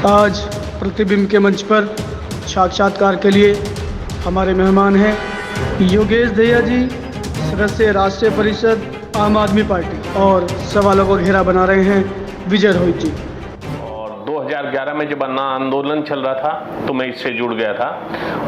आज प्रतिबिंब के मंच पर साक्षात्कार के लिए हमारे मेहमान हैं योगेश दहिया जी, सदस्य राष्ट्रीय परिषद आम आदमी पार्टी, और सवालों को घेरा बना रहे हैं विजय रोहित जी। 2011 में जब अन्ना आंदोलन चल रहा था तो मैं इससे जुड़ गया था,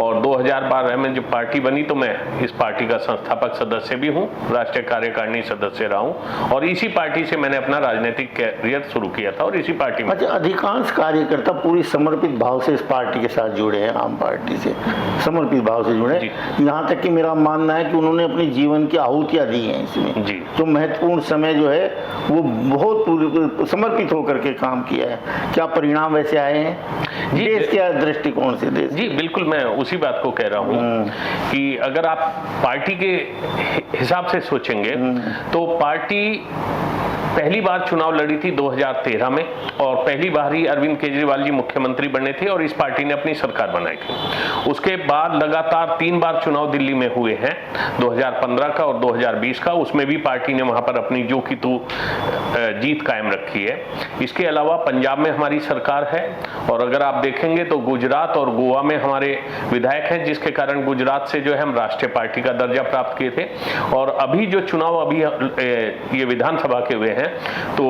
और 2012 में जब पार्टी बनी तो मैं इस पार्टी का संस्थापक सदस्य भी हूं, राष्ट्रीय कार्यकारिणी सदस्य रहा हूं, और इसी पार्टी से मैंने अपना राजनीतिक कैरियर शुरू किया था और इसी पार्टी में। अच्छा, अधिकांश कार्यकर्ता पूरी समर्पित भाव से इस पार्टी के साथ जुड़े हैं, आम पार्टी से समर्पित भाव से जुड़े हैं। यहाँ तक कि मेरा मानना है कि उन्होंने अपने जीवन की आहुतियाँ दी हैं इसमें जी। जो महत्वपूर्ण समय जो है वो बहुत पूरी समर्पित होकर के काम किया है। क्या परिणाम वैसे आए हैं जी, देश के दृष्टिकोण से? देश जी बिल्कुल, मैं उसी बात को कह रहा हूँ कि अगर आप पार्टी के हिसाब से सोचेंगे तो पार्टी पहली बार चुनाव लड़ी थी 2013 में, और पहली बार ही अरविंद केजरीवाल जी मुख्यमंत्री बने थे और इस पार्टी ने अपनी सरकार बनाई थी। उसके बाद लगातार 3 बार चुनाव दिल्ली में हुए हैं, 2015 का और 2020 का। उसमें भी पार्टी ने वहां पर अपनी जो की तू जीत कायम रखी है। इसके अलावा पंजाब में हमारी सरकार है, और अगर आप देखेंगे तो गुजरात और गोवा में हमारे विधायक हैं, जिसके कारण गुजरात से जो है हम राष्ट्रीय पार्टी का दर्जा प्राप्त किए थे। और अभी जो चुनाव अभी ये विधानसभा के हुए हैं तो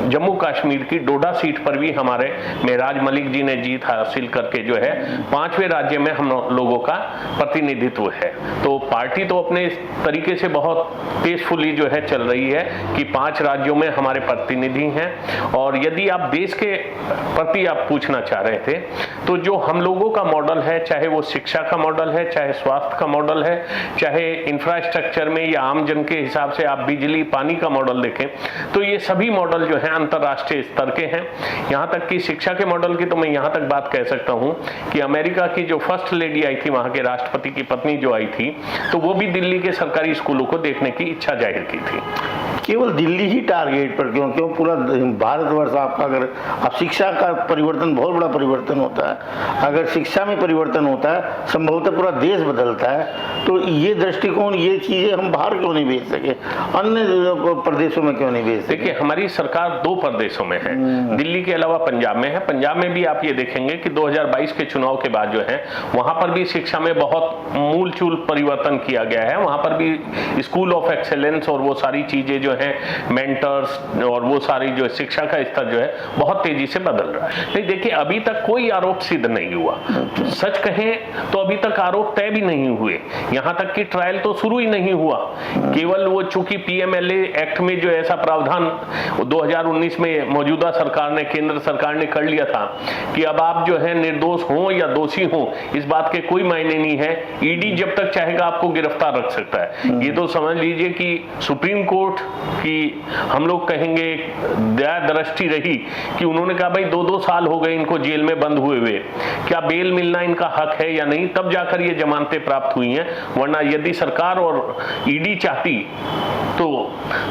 जम्मू कश्मीर की डोडा सीट पर भी हमारे मेहराज मलिक जी ने जीत हासिल करके जो है 5वें राज्य में हम लोगों का प्रतिनिधित्व है। तो पार्टी तो अपने तरीके से बहुत पीसफुली जो है चल रही है कि 5 राज्यों में हमारे प्रतिनिधि हैं। और यदि आप देश के प्रति आप पूछना चाह रहे थे तो जो हम लोगों का मॉडल है, चाहे वो शिक्षा का मॉडल है, चाहे स्वास्थ्य का मॉडल है, चाहे इंफ्रास्ट्रक्चर में या आम जन के हिसाब से आप बिजली पानी का मॉडल देखें, तो ये सभी मॉडल जो हैं अंतर्राष्ट्रीय स्तर के हैं। यहाँ तक कि शिक्षा के मॉडल की तो मैं यहाँ तक बात कह सकता हूँ कि अमेरिका की जो फर्स्ट लेडी आई थी, वहाँ के राष्ट्रपति की पत्नी जो आई थी, तो वो भी दिल्ली के सरकारी स्कूलों को देखने की इच्छा जाहिर की थी। केवल दिल्ली ही टारगेट पर क्यों पूरा भारतवर्ष आपका, अगर आप शिक्षा का परिवर्तन, बहुत बड़ा परिवर्तन होता है, अगर शिक्षा में परिवर्तन होता है संभवतः पूरा देश बदलता है, तो ये दृष्टिकोण, ये चीजें हम बाहर क्यों नहीं भेज सके, अन्य प्रदेशों में क्यों नहीं भेज सके? देखिए, हमारी सरकार 2 प्रदेशों में है, दिल्ली के अलावा पंजाब में है। पंजाब में भी आप ये देखेंगे कि 2022 के चुनाव के बाद जो है वहां पर भी शिक्षा में बहुत मूल चूल परिवर्तन किया गया है। वहां पर भी स्कूल ऑफ एक्सेलेंस और वो सारी चीजें जो है, मेंटर्स और वो सारी जो शिक्षा का स्तर जो है बहुत तेजी से बदल रहा है। नहीं, देखिए, अभी तक कोई आरोप सिद्ध नहीं हुआ। सच कहें तो अभी तक आरोप तय भी नहीं हुए, यहाँ तक कि ट्रायल तो शुरू ही नहीं हुआ। केवल वो चूंकि पीएमएलए एक्ट में जो ऐसा प्रावधान 2019 में मौजूदा सरकार ने, केंद्र सरकार ने कर लिया था कि अब आप जो है निर्दोष हो या दोषी हो, इस बात के कोई मायने नहीं है, ईडी जब तक चाहेगा आपको गिरफ्तार रख सकता है। ये तो समझ लीजिए कि सुप्रीम कोर्ट की, हम लोग कहेंगे, दया दृष्टि रही कि उन्होंने कहा भाई 2-2 साल हो गए इनको जेल में बंद हुए हुए, क्या बेल मिलना इनका हक है या नहीं, तब जाकर ये जमानतें प्राप्त हुई हैं। वरना यदि सरकार और ईडी चाहती तो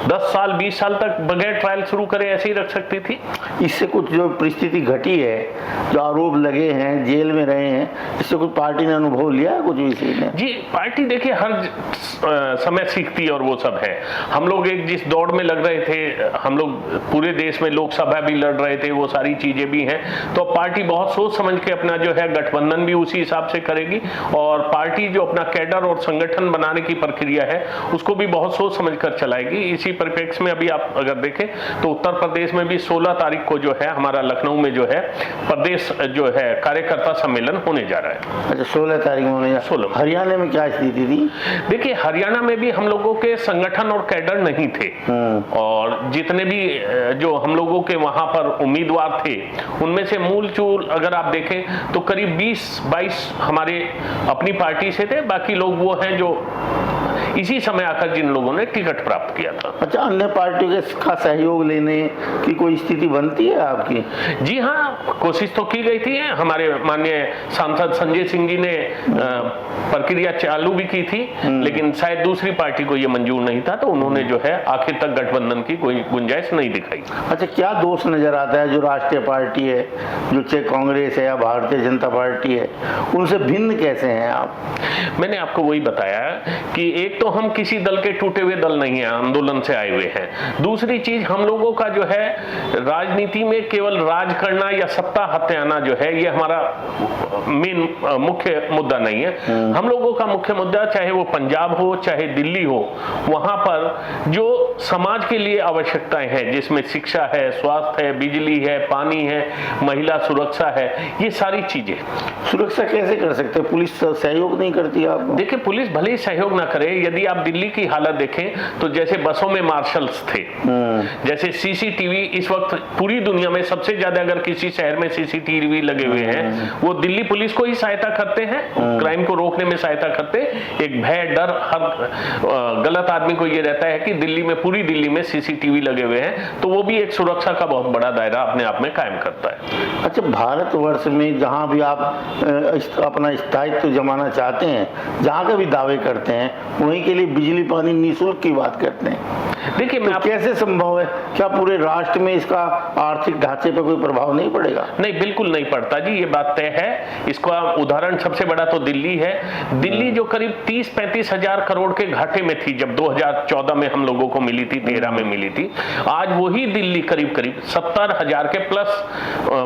10 साल 20 साल तक बगैर ट्रायल शुरू करे ऐसे ही रख सकती थी। इससे कुछ जो परिस्थिति घटी है, जो आरोप लगे हैं, जेल में रहे हैं, इससे कुछ पार्टी ने अनुभव लिया है कुछ भी ने? जी, पार्टी देखिए हर समय सीखती और वो सब है। हम लोग एक जिस दौड़ में लग रहे थे, हम लोग पूरे देश में लोकसभा भी लड़ रहे थे, वो सारी चीजें भी हैं, तो पार्टी बहुत सोच समझ के अपना जो है गठबंधन भी उसी हिसाब से करेगी, और पार्टी जो अपना कैडर और संगठन बनाने की प्रक्रिया है उसको भी बहुत सोच समझ कर चलाएगी। इसी परिप्रेक्ष्य में अभी आप अगर देखें तो उत्तर प्रदेश में भी 16 तारीख को जो है हमारा लखनऊ में जो है प्रदेश जो है कार्यकर्ता सम्मेलन होने जा रहा है। अच्छा, 16 तारीख में होने जा रहा है। हरियाणा में क्या स्थिति थी? देखिए, हरियाणा में भी हम लोगों के संगठन और कैडर नहीं थे, और जितने भी जो हम लोगों के वहां पर उम्मीदवार थे उनमें से मूल चूल अगर आप देखें तो करीब 20-22 हमारे अपनी पार्टी से थे, बाकी लोग वो हैं जो इसी समय आकर जिन लोगों ने टिकट प्राप्त किया था। अच्छा, अन्य पार्टियों का सहयोग लेने की कोई स्थिति बनती है आपकी? जी हाँ, कोशिश तो की गई थी। हमारे माननीय सांसद संजय सिंह जी ने प्रक्रिया चालू भी की थी, लेकिन शायद दूसरी पार्टी को ये मंजूर नहीं था, तो उन्होंने जो है आखिर तक गठबंधन की कोई गुंजाइश नहीं दिखाई। अच्छा, क्या दोष नजर आता है जो राष्ट्रीय पार्टी है, जो चाहे कांग्रेस है या भारतीय जनता पार्टी है, उनसे भिन्न कैसे हैं आप? मैंने आपको वही बताया कि एक तो तो हम किसी दल के टूटे हुए दल नहीं है, आंदोलन से आए हुए हैं। दूसरी चीज, हम लोगों का जो है राजनीति में केवल राज करना या सत्ता हत्याना जो है, ये हमारा मेन मुख्य मुद्दा नहीं है। हम लोगों का मुख्य मुद्दा, चाहे वो पंजाब हो चाहे दिल्ली हो, वहां पर जो समाज के लिए आवश्यकताएं हैं, जिसमें शिक्षा है, स्वास्थ्य है, बिजली है, पानी है, महिला सुरक्षा है, ये सारी चीजें। सुरक्षा कैसे कर सकते हैं? पुलिस सहयोग नहीं करती आपको? देखिए, पुलिस भले ही सहयोग ना करे, यदि आप दिल्ली की हालत देखें तो जैसे बसों में मार्शल्स थे, जैसे सीसीटीवी इस वक्त पूरी दुनिया में सबसे ज्यादा अगर किसी शहर में सीसीटीवी लगे हुए हैं, वो दिल्ली पुलिस को ही सहायता करते हैं, क्राइम को रोकने में सहायता करते हैं। एक भय, डर हर गलत आदमी को ये रहता है कि दिल्ली में, पूरी दिल्ली में सीसीटीवी लगे हुए हैं, तो वो भी एक सुरक्षा का बहुत बड़ा दायरा अपने आप में कायम करता है। अच्छा, भारतवर्ष में जहां भी आप अपना स्थायित्व जमाना चाहते हैं, जहां का भी दावे करते हैं, वहीं के लिए बिजली पानी निःशुल्क की बात करते हैं। देखिए, तो कैसे संभव है? क्या पूरे राष्ट्र में इसका आर्थिक ढांचे पर कोई प्रभाव नहीं पड़ेगा? नहीं, बिल्कुल नहीं पड़ता जी, ये बात तय है। इसका उदाहरण सबसे बड़ा तो दिल्ली है। दिल्ली जो करीब 30-35 हजार करोड़ के घाटे में थी जब 2014 में हम लोगों को मिली थी, 13 में मिली थी, आज वही दिल्ली करीब 70 हजार के प्लस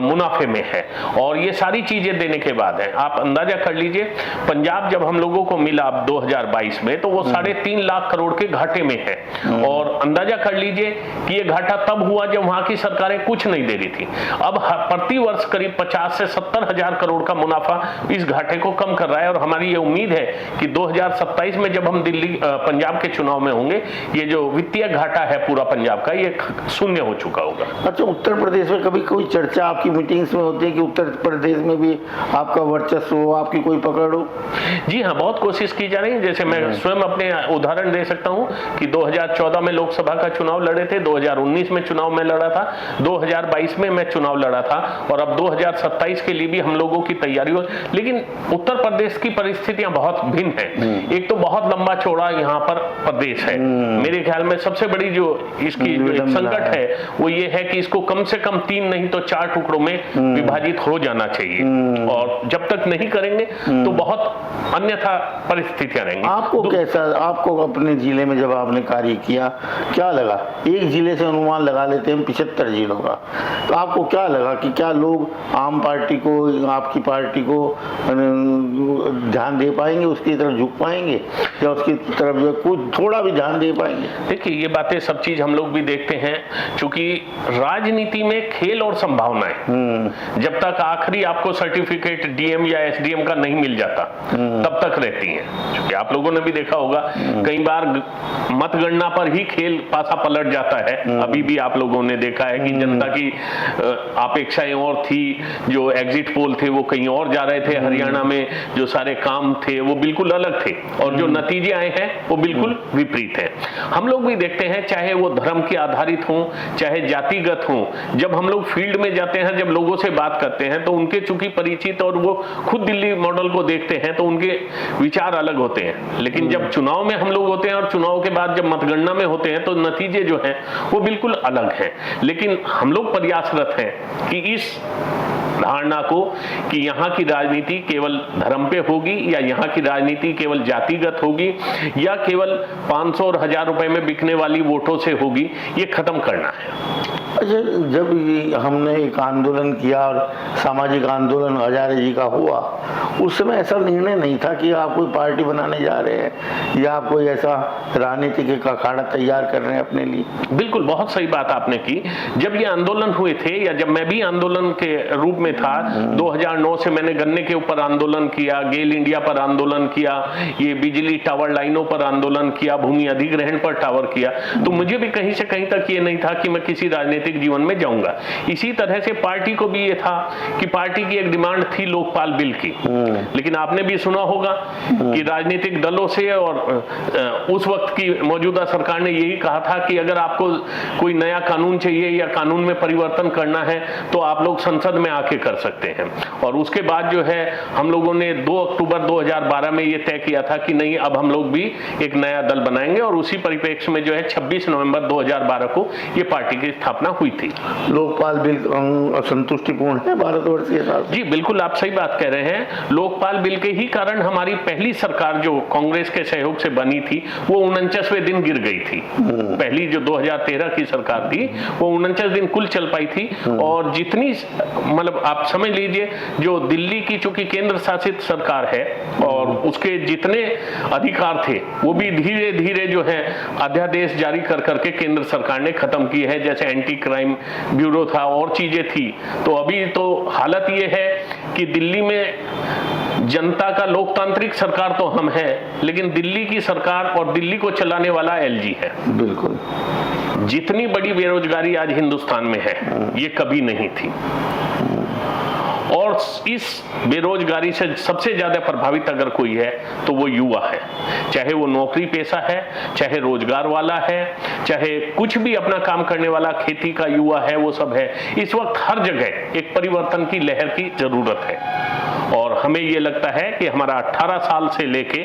मुनाफे में है। और ये सारी चीजें देने के बाद है, आप अंदाजा कर लीजिए, पंजाब जब हम लोगों को मिला 2022 में, तो वो 3.5 लाख करोड़ के घाटे में है। और अंदाजा कर लीजिए कि ये घाटा तब हुआ जब वहां की सरकारें कुछ नहीं दे रही थी। अब प्रति वर्ष करीब 50 से 70 हजार करोड़ का मुनाफा इस घाटे को कम कर रहा है। और हमारी ये उम्मीद है कि 2027 में जब हम दिल्ली पंजाब के चुनाव में होंगे, ये जो वित्तीय घाटा है पूरा पंजाब का, ये शून्य हो चुका होगा। अच्छा, उत्तर प्रदेश में कभी कोई चर्चा आपकी मीटिंग्स में होती है कि उत्तर प्रदेश में भी आपका वर्चस्व हो, आपकी कोई पकड़ हो? जी हाँ, बहुत कोशिश की जा रही है। जैसे मैं स्वयं अपने उदाहरण दे सकता हूँ कि 2014 में लोकसभा का चुनाव लड़े थे, 2019 में चुनाव में लड़ा था, 2022 में मैं चुनाव लड़ा था, और अब 2027 के लिए भी हम लोगों की तैयारी हो। लेकिन उत्तर प्रदेश की परिस्थितियां बहुत भिन्न हैं। एक तो बहुत लंबा चौड़ा यहाँ पर प्रदेश है। मेरे ख्याल में सबसे बड़ी जो इसकी संकट है वो ये है कि इसको कम से कम 3 नहीं तो 4 टुकड़ों में विभाजित हो जाना चाहिए। और जब तक नहीं करेंगे तो बहुत अन्यथा परिस्थितियां रहेंगी। आपको कैसा, आपको अपने जिले में जब आपने कार्य किया, क्या लगा? एक जिले से अनुमान लगा लेते हैं 75 जिलों का, तो आपको क्या लगा कि क्या लोग आम पार्टी को, आपकी पार्टी को ध्यान दे पाएंगे, उसकी तरफ झुक पाएंगे, या उसकी तरफ जो कुछ थोड़ा भी ध्यान दे पाएंगे? देखिए, ये बातें सब चीज हम लोग भी देखते हैं, क्योंकि राजनीति में खेल और संभावनाएं जब तक आखिरी आपको सर्टिफिकेट डीएम या एसडीएम का नहीं मिल जाता तब तक रहती हैं। क्योंकि आप लोगों ने भी देखा होगा, कई बार मतगणना पर ही खेल पासा पलट जाता है। अभी भी आप लोगों ने देखा है कि जनता की अपेक्षाएं और थी, जो एग्जिट पोल थे वो कहीं और जा रहे थे, हरियाणा में जो सारे काम थे वो बिल्कुल अलग थे, और जो नतीजे आए हैं वो बिल्कुल विपरीत हैं। हम लोग भी देखते हैं, चाहे वो धर्म के आधारित हों चाहे जातिगत हों, जब हम लोग फील्ड में जाते हैं, जब लोगों से बात करते हैं, तो उनके चूंकि परिचित और वो खुद दिल्ली मॉडल को देखते हैं तो उनके विचार अलग होते हैं। लेकिन जब चुनाव में हम लोग होते हैं और चुनाव के बाद जब मतगणना में होते हैं तो नतीजे जो हैं वो बिल्कुल अलग हैं। लेकिन हम लोग प्रयासरत हैं कि इस धारणा को कि यहाँ की राजनीति केवल धर्म पे होगी, या यहाँ की राजनीति केवल जातिगत होगी, या केवल 500 और 1000 रुपए में बिकने वाली वोटों से होगी, ये खत्म करना है। अच्छा, जब हमने एक आंदोलन किया और सामाजिक आंदोलन हजारे जी का हुआ, उस समय ऐसा निर्णय नहीं था कि आप कोई पार्टी बनाने जा रहे हैं या आप कोई ऐसा राजनीतिक अखाड़ा तैयार कर रहे हैं अपने लिए? बिल्कुल, बहुत सही बात आपने की। जब ये आंदोलन हुए थे, या जब मैं भी आंदोलन के रूप में था, 2009 से मैंने गन्ने के ऊपर आंदोलन किया, गेल इंडिया पर आंदोलन किया, ये बिजली टावर लाइनों पर आंदोलन किया, भूमि अधिग्रहण पर टावर किया, तो मुझे भी कहीं से कहीं तक ये नहीं था कि मैं किसी राजनीतिक जीवन में जाऊंगा। इसी तरह से पार्टी को भी ये था कि पार्टी की एक डिमांड थी लोकपाल बिल की। लेकिन आपने भी सुना होगा कि राजनीतिक दलों से और उस वक्त की मौजूदा सरकार ने यही कहा था कि अगर आपको कोई नया कानून चाहिए या कानून में परिवर्तन करना है तो आप लोग संसद में आके कर सकते हैं। और उसके बाद जो है हम लोगों ने 2 अक्टूबर 2012 में ये तय किया था कि नहीं, अब हम लोग भी एक नया दल बनाएंगे, और उसी परिप्रेक्ष्य में जो है 26 नवंबर 2012 को ये पार्टी की स्थापना हुई थी। लोकपाल बिल असंतुष्टिपूर्ण है भारतवर्ष के साथ। जी बिल्कुल, आप सही बात कह रहे हैं। लोकपाल बिल के ही कारण हमारी पहली सरकार जो कांग्रेस के सहयोग से बनी थी वो 49वें दिन गिर गई थी। पहली जो 2013 की सरकार थी वो 49 दिन कुल चल पाई थी। और जितनी मतलब आप समझ लीजिए, जो दिल्ली की चूंकि केंद्र शासित सरकार है और उसके जितने अधिकार थे वो भी धीरे धीरे जो है अध्यादेश जारी कर करके केंद्र सरकार ने खत्म की है। जैसे एंटी क्राइम ब्यूरो था और चीजें थी। तो अभी तो हालत ये है कि दिल्ली में जनता का लोकतांत्रिक सरकार तो हम हैं, लेकिन दिल्ली की सरकार और दिल्ली को चलाने वाला एलजी है। बिल्कुल। जितनी बड़ी बेरोजगारी आज हिंदुस्तान में है ये कभी नहीं थी। और इस बेरोजगारी से सबसे ज्यादा प्रभावित अगर कोई है तो वो युवा है। चाहे वो नौकरी पेशा है, चाहे रोजगार वाला है, चाहे कुछ भी अपना काम करने वाला खेती का युवा है, वो सब है। इस वक्त हर जगह एक परिवर्तन की लहर की जरूरत है। और हमें ये लगता है कि हमारा 18 साल से लेके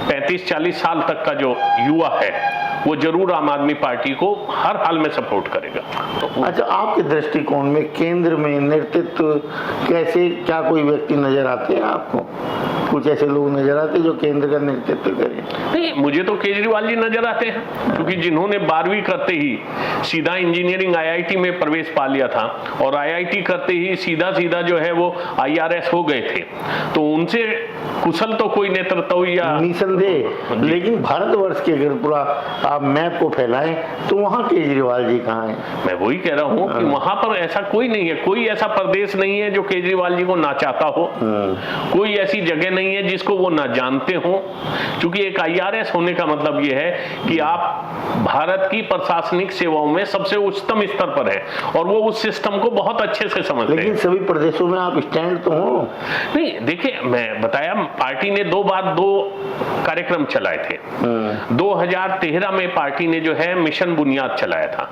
35-40 साल तक का जो युवा है वो जरूर आम आदमी पार्टी को हर हाल में सपोर्ट करेगा। अच्छा, आपके दृष्टिकोण में केंद्र में नेतृत्व कैसे, क्या कोई व्यक्ति नजर आते हैं आपको? कुछ ऐसे लोग नजर आते हैं जो केंद्र का नेतृत्व करें? नहीं, मुझे तो केजरीवाल जी नजर आते हैं, क्योंकि जिन्होंने 12वीं करते ही सीधा इंजीनियरिंग आईआईटी में प्रवेश पा लिया था और आईआईटी करते ही सीधा सीधा जो है वो आईआरएस हो गए थे, तो उनसे कुशल तो कोई नेतृत्व या निसंदेह। लेकिन भारतवर्ष के अगर पूरा आप मैप को फैलाएं तो वहाँ केजरीवाल जी कहाँ हैं? मैं वही कह रहा हूँ कि वहां पर ऐसा कोई नहीं है, कोई ऐसा प्रदेश नहीं है जो केजरीवाल जी को ना चाहता हो, कोई ऐसी जगह नहीं है जिसको वो ना जानते हो। क्योंकि एक आईआरएस होने का मतलब ये है कि आप भारत की प्रशासनिक सेवाओं में सबसे उच्चतम स्तर पर है और वो उस सिस्टम को बहुत अच्छे से समझते हैं। लेकिन सभी प्रदेशों में आप स्टैंड तो हो। नहीं, देखिए मैं बताया, पार्टी ने 2 बार 2 कार्यक्रम चलाए थे। 2013 में पार्टी ने जो है मिशन बुनियाद चलाया था।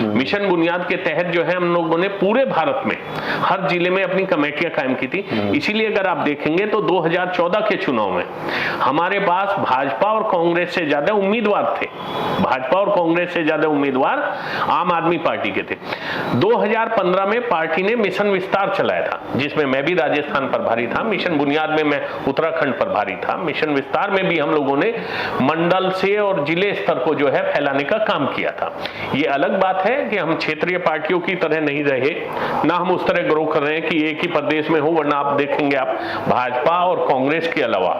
मिशन बुनियाद के तहत जो है हम लोगों ने पूरे भारत में हर जिले में अपनी कमेटियां कायम की थी। इसीलिए अगर आप देखेंगे तो 2014 के चुनाव में हमारे पास भाजपा और कांग्रेस से ज्यादा उम्मीदवार थे। भाजपा और कांग्रेस से ज्यादा उम्मीदवार आम आदमी पार्टी के थे। 2015 में पार्टी ने मिशन विस्तार चलाया था, जिसमें मैं भी राजस्थान प्रभारी था। मिशन बुनियाद में मैं उत्तराखंड प्रभारी था। मिशन विस्तार में भी हम लोगों ने मंडल से और जिले स्तर को जो है फैलाने का काम किया था। ये अलग बात है कि हम क्षेत्रीय पार्टियों की तरह नहीं रहे, ना हम उस तरह ग्रो कर रहे हैं कि एक ही प्रदेश में हो। वरना आप देखेंगे, आप भाजपा और कांग्रेस के अलावा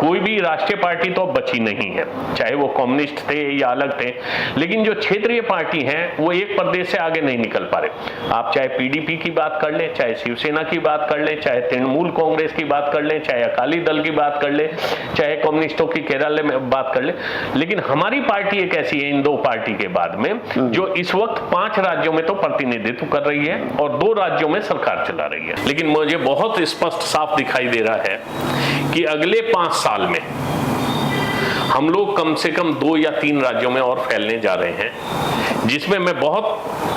कोई भी राष्ट्रीय पार्टी तो बची नहीं है, चाहे वो कम्युनिस्ट थे या अलग थे। लेकिन जो क्षेत्रीय पार्टी हैं वो एक प्रदेश से आगे नहीं निकल पा रहे। आप चाहे पीडीपी की बात कर लें, चाहे शिवसेना की बात कर लें, चाहे तृणमूल कांग्रेस की बात कर लें, चाहे अकाली दल की बात कर लें, चाहे कम्युनिस्टों की केरल में बात कर लें। लेकिन हमारी पार्टी एक ऐसी है इन 2 पार्टी के बाद में जो इस वक्त 5 राज्यों में तो प्रतिनिधित्व कर रही है और 2 राज्यों में सरकार चला रही है। लेकिन मुझे बहुत स्पष्ट साफ दिखाई दे रहा है कि अगले 5 साल में हम लोग कम से कम 2 या 3 राज्यों में और फैलने जा रहे हैं, जिसमें मैं बहुत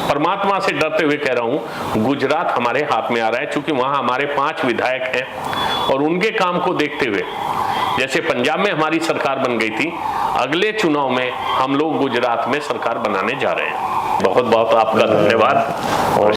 परमात्मा से डरते हुए कह रहा हूं गुजरात हमारे हाथ में आ रहा है। क्योंकि वहां हमारे 5 विधायक हैं और उनके काम को देखते हुए, जैसे पंजाब में हमारी सरकार बन गई थी, अगले चुनाव में हम लोग गुजरात में सरकार बनाने जा रहे हैं। बहुत बहुत आपका धन्यवाद। और